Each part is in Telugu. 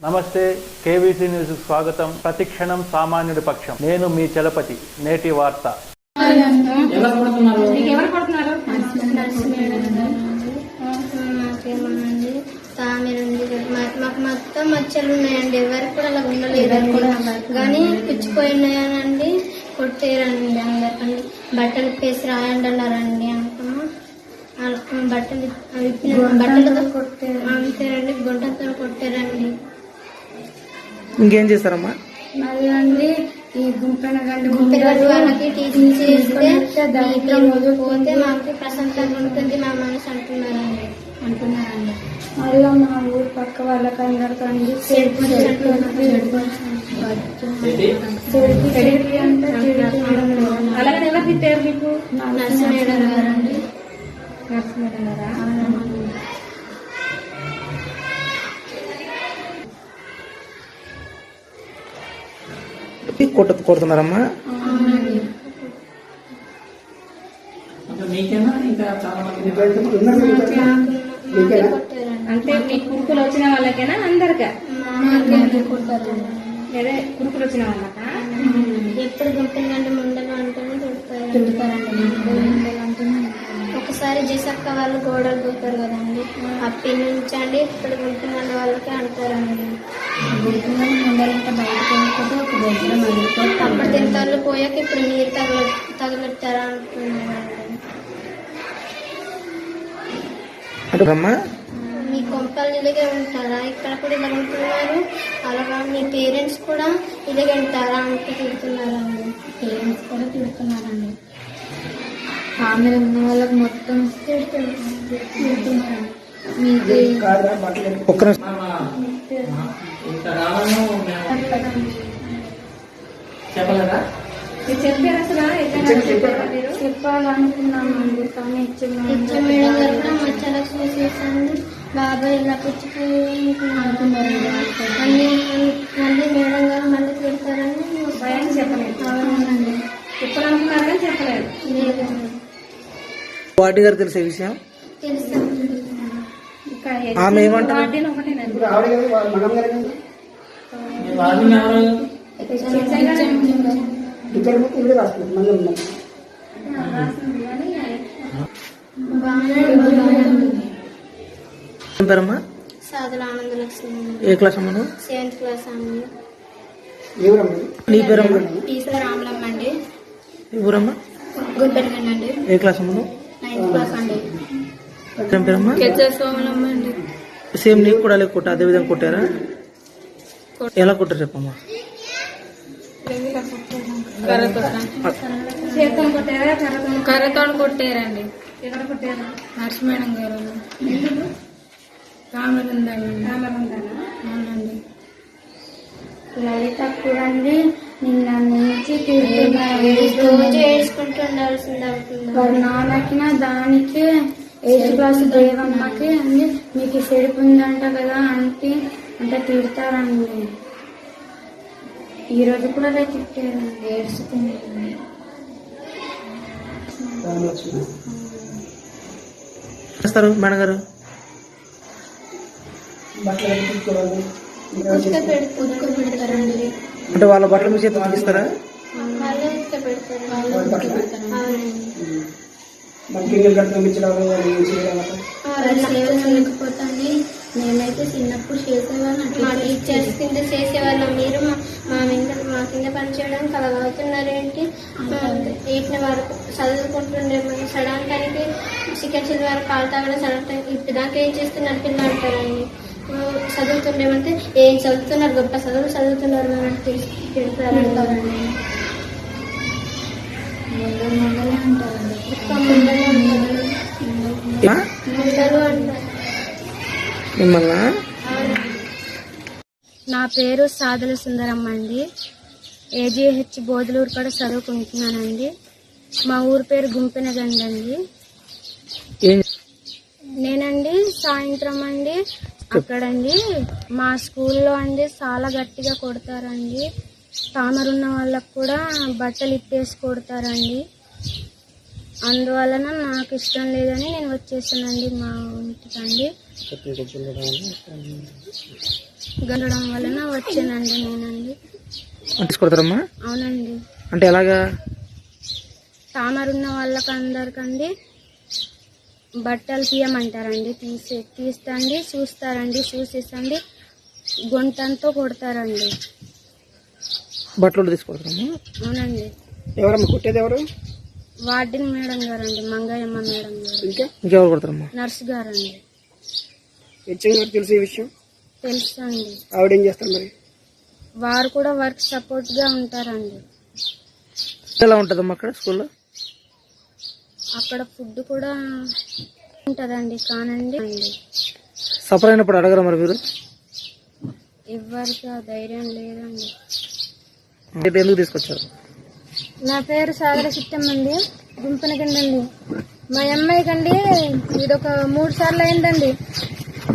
నమస్తే, కేవీసీ న్యూస్ స్వాగతం. ప్రతిక్షణం సామాన్యుడి పక్షం. నేను మీ చలపతి. నేటి వార్త. మాకు మొత్తం మచ్చలు ఉన్నాయండి. ఎవరికి కూడా అలా ఉండలేదు కానీ పుచ్చిపోయినాయనండి, కొట్టేరండి. అందరికండి బట్టలు పేసి రాయండి అన్నారండి. బట్టలతో కొట్టారు అంతేనండి, గుంటతో కొట్టారండి. ఇంకేం చేస్తారమ్మా? మళ్ళీ అండి ఈ గుంపెనగడ్డి వాళ్ళకి టీచింగ్ చేస్తే పోతే మాకు ప్రశాంతంగా ఉంటుంది మా మనసు అంటున్నారండి. మరియు మా ఊరు పక్క వాళ్ళకి అందరికండి అలాగే ఎవరు తిట్టారు మీకు? నర్సింహేడర్ గారండి. నర్సింహేడర్ గారా? కొడుతున్నారమ్మా? అంటే మీ కురుకులు వచ్చిన వాళ్ళకేనా అందరికా? అదే కురుకులు వచ్చిన వాళ్ళకా? ఎప్పుడు గుంపెనగడ్డి ముండలు అంటేనే తిడతారండి. ఒకసారి జసక్క వాళ్ళు గోడలు దూతారు కదండి, అప్పటి నుంచి అండి ఇప్పుడు గుంపెనగడ్డి వాళ్ళకి అంటారండి. అప్పుడు తింటారు పోయాక ఇప్పుడు నీరు తగలెట్టారా అంటున్నారండి. మీ కొంపలు ఇలాగే ఉంటారా? ఇక్కడ కూడా ఇలా ఉంటున్నారు. అలాగా మీ పేరెంట్స్ కూడా ఇలాగే ఉంటారా అంటే తిడుతున్నారండి. పేరెంట్స్ కూడా తిడుతున్నారండి. ఆమె ఉన్న వాళ్ళకి మొత్తం తిడుతున్నారు. చెప్పాలనుకున్నామండి కానీ ఇచ్చే మేడం గారు కూడా మచ్చలు చూసేసండి బాబాయ్ ఇలా పుచ్చిపోయి మళ్ళీ మేడం గారు మళ్ళీ తిడతారని భయం చెప్పలేదు. అవునండి, చెప్పాలనుకున్నారు కానీ చెప్పలేదు. లేదండి, వాటి గారు తెలిసే విషయం తెలుసు. ఆమె ఏమంటారు? పేరమ్మా? సాధుల ఆనందలక్ష్మి. ఏ క్లాస్ అమ్మా? 7th క్లాస్ అండి. నీ పేరమ్మా? టీచర్ రామలమ్మ అండి. ఊరమ్మా? గుంపెనగడ్డి అండి. ఏ క్లాస్ అమ్మా? 9th క్లాస్ అండి. ఏం పేరమ్మా? సోమలమ్మ అండి. సేమ్ నీకు కూడా అలాగే కొట్టా? అదే విధంగా కొట్టారా? ఎలా కొట్టారు చెప్పమ్మా? కర్రతో కొట్టారండి. ఎక్కడ కొట్టారు? నర్స్ మేడం గారు. అవునండి. లలిత కూడా అండి నిన్న నుంచి రోజు ఏడ్చుకుంటూ ఉండాల్సింది అవుతుంది. వారి నాన్నకి దానికి 8th క్లాస్ దేవమ్మకి అండి మీకు సెడుపు ఉందంట కదా అంటే తిడతారండి. ఈరోజు కూడా అదే తిట్టారండి, ఏడ్చుకుంటుంది. మేడం గారు పెడతారండి. అంటే వాళ్ళ బట్టల మీ చేతి తీస్తారా? వాళ్ళే పెడతారు. లేకపోతే మేమైతే చిన్నప్పుడు చేసేవాళ్ళం. మా టీచర్స్ కింద చేసేవాళ్ళం. మీరు మా కింద పనిచేయడానికి అలా అవుతున్నారేంటి? 8th వరకు చదువుకుంటుండే చదవటానికి చికెన్ వరకు కాలు తాగడం చదవటానికి ఇప్పుడు దాకా ఏం చేస్తున్నారు పిల్లలు అంటారండి. చదువుతుండేమంటే ఏం చదువుతున్నారు, గొప్ప చదువులు చదువుతున్నారు అని తిడతారండి. ముందరే అంటారండి. ముందరు అంటారు. నా పేరు సాధుల సుందరమ్మ అండి. AGH బోధలూరు కూడా చదువుకుంటున్నానండి. మా ఊరు పేరు గుంపెనగండి అండి. నేనండి సాయంత్రం అండి అక్కడండి మా స్కూల్లో అండి చాలా గట్టిగా కొడతారండి. తామరున్న వాళ్ళకు కూడా బట్టలు ఇప్పేసి కొడతారండి. అందువలన నాకు ఇష్టం లేదని నేను వచ్చేసానండి మా ఇంటికండి. గడడం వలన వచ్చానండి నేనండి. తీసుకొడతారమ్మా? అవునండి. అంటే ఎలాగా? తామరున్న వాళ్ళకి అందరికండి బట్టలు తీయమంటారండి. తీస్తండి, చూస్తారండి, చూసిస్తండి, గుంటంతో కొడతారండి. బట్టలు తీసుకొడతారమ్మా? అవునండి. ఎవరమ్మా కుట్టేది? ఎవరు? వార్డెన్ మేడం గారండి, మంగయ్యమ్మ మేడం గారు. ఇంకెవరు కొడతారమ్మా? నర్స్ గారండి. తెలుసు ఈ విషయం? తెలుసు అండి. ఆవిడేం చేస్తారు మరి? వారు కూడా వర్క్ సపోర్ట్ గా ఉంటారండి. ఎలా ఉంటుందమ్మా అక్కడ స్కూల్లో? అక్కడ ఫుడ్ కూడా ఉంటదండి. కానండి సఫర్ అయినప్పుడు అడగరా మరి మీరు? ఎవరికి ఆ ధైర్యం లేదండి. ఎందుకు తీసుకొచ్చారు? నా పేరు సాగర చిట్టమ్మండి, గుంపనకండి. మా అమ్మాయికండి ఇదొక 3 సార్లు అయిందండి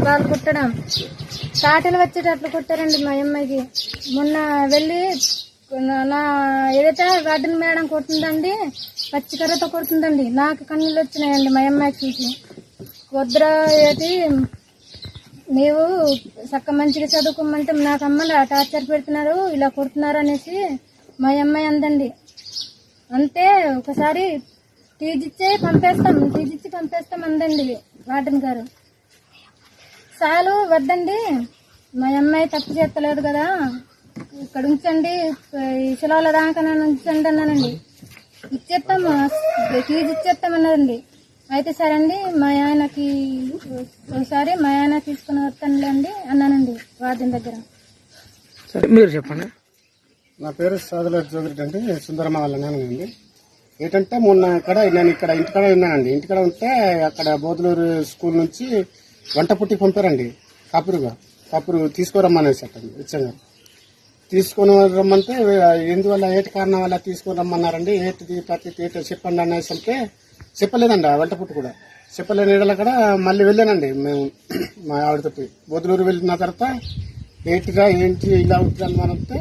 వాళ్ళు కుట్టడం. తాటలు వచ్చేటట్లు కుట్టారండి మా అమ్మాయికి. మొన్న వెళ్ళి నా ఏదైతే గార్డెన్ మేడం కొడుతుందండి, పచ్చికర్రతో కొడుతుందండి. నాకు కన్నీళ్ళు వచ్చినాయండి మా అమ్మాయికి చూసి. వద్దురా ఏది నీవు చక్క మంచిగా చదువుకోమంటే నాకు అమ్మలా టార్చర్ పెడుతున్నారు, ఇలా కొడుతున్నారు అనేసి మా అమ్మాయి అందండి. అంతే ఒకసారి తీజిచ్చి పంపేస్తాం అందండి గార్డెన్ గారు. చాలు వద్దండి, మా అమ్మాయి తప్పు చేస్తలేదు కదా, ఇక్కడ ఉంచండి, ఈ శిలవల దాకా ఉంచండి అన్నానండి. ఇచ్చేస్తాము, ఫీజు ఇచ్చేస్తామన్నారండి. అయితే సరే అండి, మా ఆయనకి ఒకసారి మా ఆయన తీసుకుని వస్తానులేండి అన్నానండి వార్డెన్ దగ్గర. సరే మీరు చెప్పండి. నా పేరు సాదుల జోగిరెడ్డి అండి, సుందరమ్మ వాళ్ళ నాన్నండి. ఏంటంటే మొన్న నేను ఇక్కడ ఇంటికాడ ఉన్నానండి. ఇంటికాడ ఉంటే అక్కడ బోధలూరు స్కూల్ నుంచి వంట పుట్టి పంపారండి కాపురు తీసుకోరమ్మనేసి అట్టండి ఇచ్చంగా. తీసుకొని రమ్మంటే ఎందువల్ల ఏటి కారణం వల్ల తీసుకొని రమ్మన్నారండి. ఏటిది ప్రతి ఏటి చెప్పండి అనేసి అంటే చెప్పలేదండి. ఆ వంట పుట్టి కూడా చెప్పలేని ఏడల కూడా మళ్ళీ వెళ్ళానండి మేము మా ఆవిడతోటి. బోధలూరు వెళ్ళిన తర్వాత ఏంటిగా ఏంటి ఇలా అవుతుంది అంటే,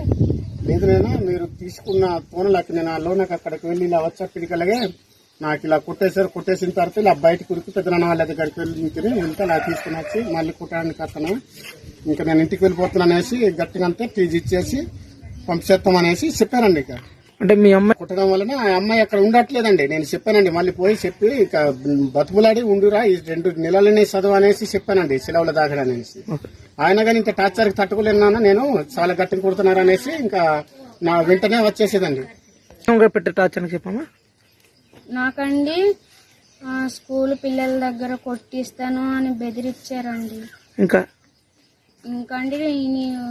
లేదు నేనా మీరు తీసుకున్న తోనలకి నేను ఆ లోనకి అక్కడికి వెళ్ళి ఇలా వచ్చేప్పటికలాగే నాకు ఇలా కొట్టేసిన తర్వాత ఇలా బయట కురికి పెద్దనాన్న వాళ్ళ దగ్గరికి వెళ్ళి వెళ్తే అలా తీసుకుని వచ్చి మళ్ళీ కుట్టడానికి వస్తాను, ఇంకా నేను ఇంటికి వెళ్ళిపోతున్నాను అనేసి గట్టిగా అంతా టీజీ ఇచ్చేసి పంపిస్తామనేసి చెప్పానండి. ఇక అంటే మీ అమ్మాయి కుట్టడం వలన ఆ అమ్మాయి అక్కడ ఉండట్లేదండి. నేను చెప్పానండి, మళ్ళీ పోయి చెప్పి ఇక బతుకులాడి ఉండురా ఈ 2 నెలలనే చదువు అనేసి చెప్పానండి, సెలవులు దాకడం అనేసి. ఆయన కానీ ఇంకా టార్చర్కి తట్టుకోలేనా, నేను చాలా గట్టిగా కుడుతున్నారు అనేసి ఇంకా నా వెంటనే వచ్చేసేదండి. పెట్టే టార్చర్ చెప్పమ్మా. నాకండి స్కూల్ పిల్లల దగ్గర కొట్టిస్తాను అని బెదిరించారండి. ఇంకా అండి నేను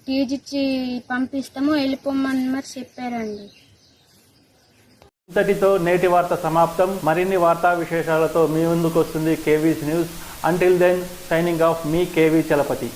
టీజిచ్చి పంపిస్తాము, వెళ్ళిపోమని మరి చెప్పారండి. ఇంతటితో నేటి వార్త సమాప్తం. మరిన్ని వార్తా విశేషాలతో మీ ముందుకు వస్తుంది KV's news. Until then signing off మీ కేవీ చలపతి.